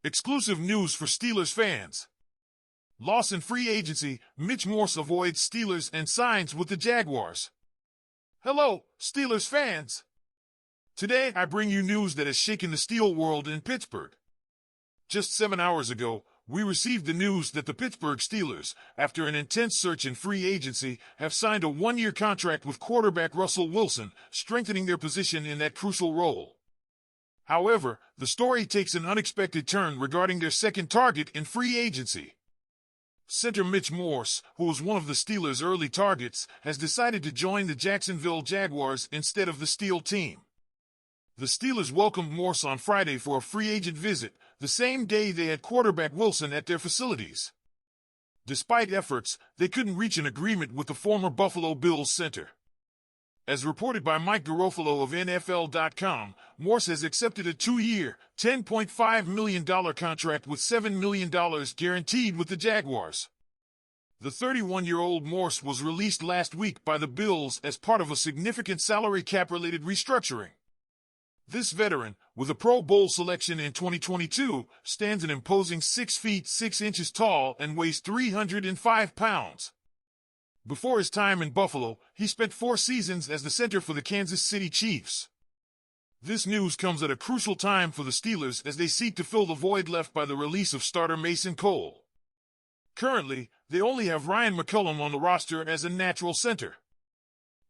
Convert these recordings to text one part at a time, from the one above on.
Exclusive news for Steelers fans. Loss in free agency, Mitch Morse avoids Steelers and signs with the Jaguars. Hello, Steelers fans. Today I bring you news that has shaken the steel world in Pittsburgh. Just 7 hours ago, we received the news that the Pittsburgh Steelers, after an intense search in free agency, have signed a one-year contract with quarterback Russell Wilson, strengthening their position in that crucial role. However, the story takes an unexpected turn regarding their second target in free agency. Center Mitch Morse, who was one of the Steelers' early targets, has decided to join the Jacksonville Jaguars instead of the Steel team. The Steelers welcomed Morse on Friday for a free agent visit, the same day they had quarterback Wilson at their facilities. Despite efforts, they couldn't reach an agreement with the former Buffalo Bills center. As reported by Mike Garofalo of NFL.com, Morse has accepted a 2-year, $10.5 million contract with $7 million guaranteed with the Jaguars. The 31-year-old Morse was released last week by the Bills as part of a significant salary cap-related restructuring. This veteran, with a Pro Bowl selection in 2022, stands an imposing 6 feet 6 inches tall and weighs 305 pounds. Before his time in Buffalo, he spent 4 seasons as the center for the Kansas City Chiefs. This news comes at a crucial time for the Steelers as they seek to fill the void left by the release of starter Mason Cole. Currently, they only have Ryan McCullum on the roster as a natural center.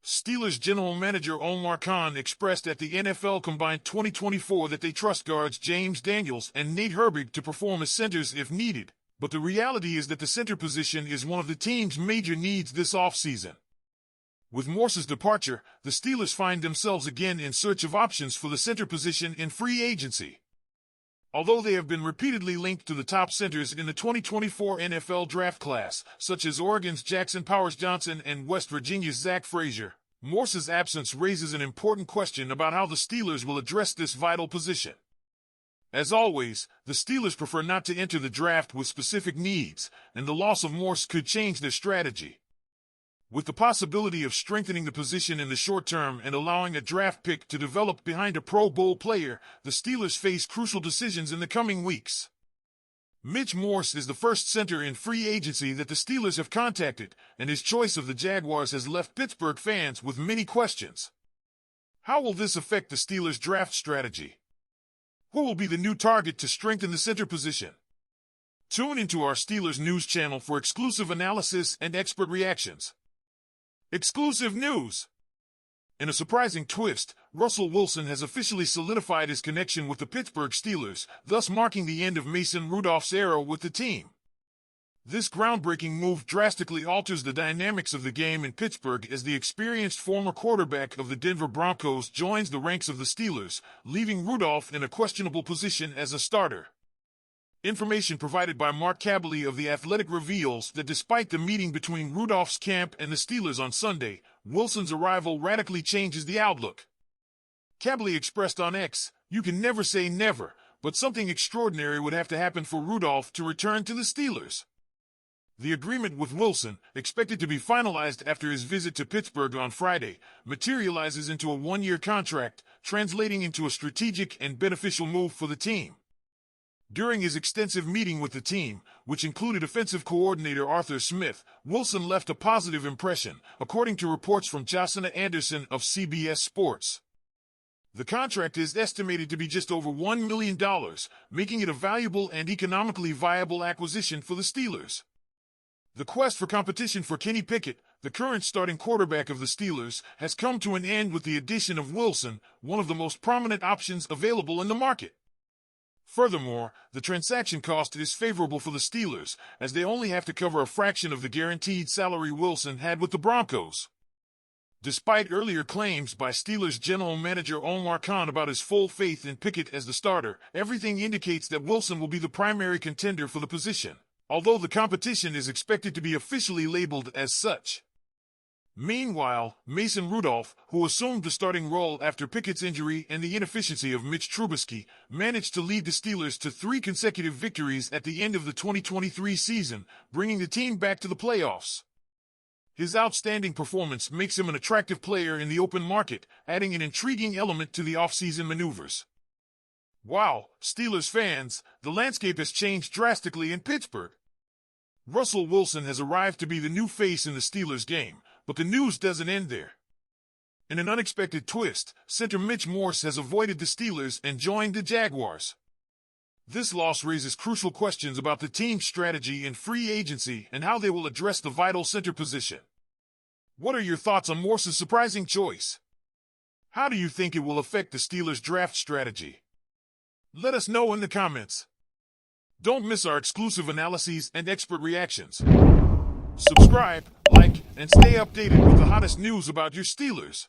Steelers general manager Omar Khan expressed at the NFL Combine 2024 that they trust guards James Daniels and Nate Herbig to perform as centers if needed. But the reality is that the center position is one of the team's major needs this offseason. With Morse's departure, the Steelers find themselves again in search of options for the center position in free agency. Although they have been repeatedly linked to the top centers in the 2024 NFL draft class, such as Oregon's Jackson Powers-Johnson and West Virginia's Zach Frazier, Morse's absence raises an important question about how the Steelers will address this vital position. As always, the Steelers prefer not to enter the draft with specific needs, and the loss of Morse could change their strategy. With the possibility of strengthening the position in the short term and allowing a draft pick to develop behind a Pro Bowl player, the Steelers face crucial decisions in the coming weeks. Mitch Morse is the first center in free agency that the Steelers have contacted, and his choice of the Jaguars has left Pittsburgh fans with many questions. How will this affect the Steelers' draft strategy? Who will be the new target to strengthen the center position? Tune into our Steelers news channel for exclusive analysis and expert reactions. Exclusive news! In a surprising twist, Russell Wilson has officially solidified his connection with the Pittsburgh Steelers, thus marking the end of Mason Rudolph's era with the team. This groundbreaking move drastically alters the dynamics of the game in Pittsburgh as the experienced former quarterback of the Denver Broncos joins the ranks of the Steelers, leaving Rudolph in a questionable position as a starter. Information provided by Mark Kaboly of The Athletic reveals that despite the meeting between Rudolph's camp and the Steelers on Sunday, Wilson's arrival radically changes the outlook. Kaboly expressed on X, "You can never say never, but something extraordinary would have to happen for Rudolph to return to the Steelers." The agreement with Wilson, expected to be finalized after his visit to Pittsburgh on Friday, materializes into a 1-year contract, translating into a strategic and beneficial move for the team. During his extensive meeting with the team, which included offensive coordinator Arthur Smith, Wilson left a positive impression, according to reports from Josina Anderson of CBS Sports. The contract is estimated to be just over $1 million, making it a valuable and economically viable acquisition for the Steelers. The quest for competition for Kenny Pickett, the current starting quarterback of the Steelers, has come to an end with the addition of Wilson, one of the most prominent options available in the market. Furthermore, the transaction cost is favorable for the Steelers, as they only have to cover a fraction of the guaranteed salary Wilson had with the Broncos. Despite earlier claims by Steelers general manager Omar Khan about his full faith in Pickett as the starter, everything indicates that Wilson will be the primary contender for the position, although the competition is expected to be officially labeled as such. Meanwhile, Mason Rudolph, who assumed the starting role after Pickett's injury and the inefficiency of Mitch Trubisky, managed to lead the Steelers to 3 consecutive victories at the end of the 2023 season, bringing the team back to the playoffs. His outstanding performance makes him an attractive player in the open market, adding an intriguing element to the offseason maneuvers. Wow, Steelers fans, the landscape has changed drastically in Pittsburgh. Russell Wilson has arrived to be the new face in the Steelers game, but the news doesn't end there. In an unexpected twist, center Mitch Morse has avoided the Steelers and joined the Jaguars. This loss raises crucial questions about the team's strategy in free agency and how they will address the vital center position. What are your thoughts on Morse's surprising choice? How do you think it will affect the Steelers' draft strategy? Let us know in the comments. Don't miss our exclusive analyses and expert reactions. Subscribe, like, and stay updated with the hottest news about your Steelers.